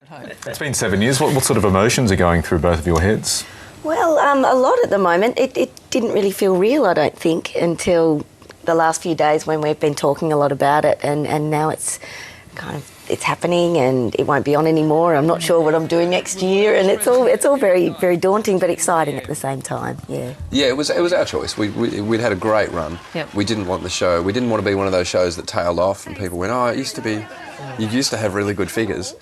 It's been 7 years. What sort of emotions are going through both of your heads? Well, a lot at the moment. It didn't really feel real, I don't think, until the last few days when we've been talking a lot about it, and now it's kind of happening and it won't be on anymore. I'm not sure what I'm doing next year, and it's all very, very daunting but exciting at the same time. Yeah. Yeah, it was our choice. We'd had a great run. Yep. We didn't want the show. We didn't want to be one of those shows that tailed off and people went, oh, it used to be. You used to have really good figures,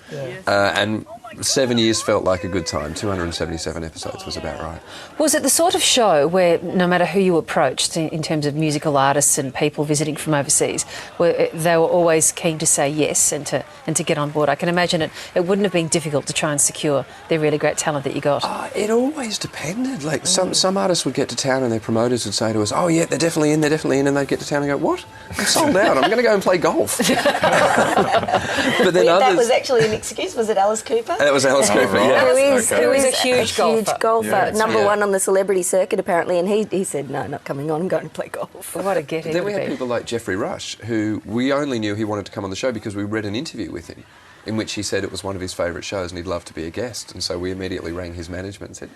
and 7 years felt like a good time. 277 episodes was about right. Was it the sort of show where no matter who you approached in terms of musical artists and people visiting from overseas, where they were always keen to say yes and to get on board? I can imagine it wouldn't have been difficult to try and secure the really great talent that you got. It always depended. Like some artists would get to town and their promoters would say to us, oh yeah, they're definitely in, and they'd get to town and go, what? I'm sold out, I'm going to go and play golf. But then that was actually an excuse. Was it Alice Cooper? That was Alice Cooper, right. yeah. Who is a huge golfer. Yeah, number one on the celebrity circuit apparently, and he said, no, not coming on, I'm going to play golf. What a get he Then we would had be. people like Jeffrey Rush, who we only knew he wanted to come on the show because we read an interview with him in which he said it was one of his favourite shows and he'd love to be a guest, and so we immediately rang his management and said,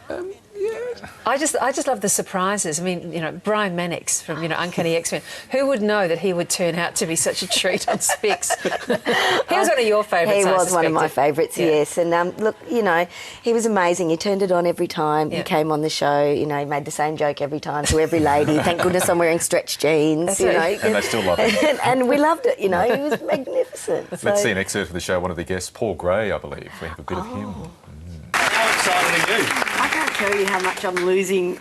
yeah. I just love the surprises. I mean, Brian Mannix from, Uncanny X-Men. Who would know that he would turn out to be such a treat on Spicks? He was one of your favourites, He I was one of my suspected. favourites, yes. And look, he was amazing. He turned it on every time he came on the show. He made the same joke every time to every lady. Thank goodness I'm wearing stretch jeans. And they still love it. And we loved it. He was magnificent. Let's see an excerpt of the show. One of the guests, Paul Gray, I believe. We have a bit of him. How excited are you? I can't tell you how much I'm losing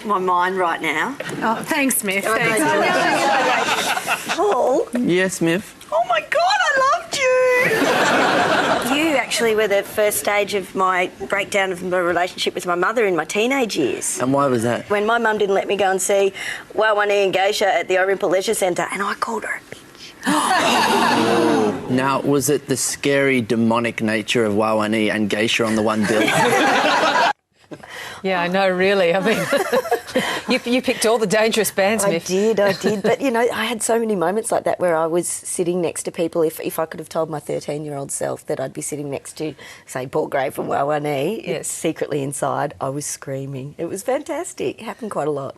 my mind right now. Oh, thanks, Myf. Thanks. Paul, Yes, Myf. Oh my God, I loved you! You actually were the first stage of my breakdown of my relationship with my mother in my teenage years. And why was that? When my mum didn't let me go and see Wawani and Geisha at the Oriental Leisure Centre, and I called her a bitch. Now, was it the scary, demonic nature of Wawani and Geisha on the one bill? Yeah, I know, really. I mean, you picked all the dangerous bands, I Myf. did. But, I had so many moments like that where I was sitting next to people. If I could have told my 13-year-old self that I'd be sitting next to, say, Paul Gray from Wawani, Yes. secretly inside, I was screaming. It was fantastic. It happened quite a lot.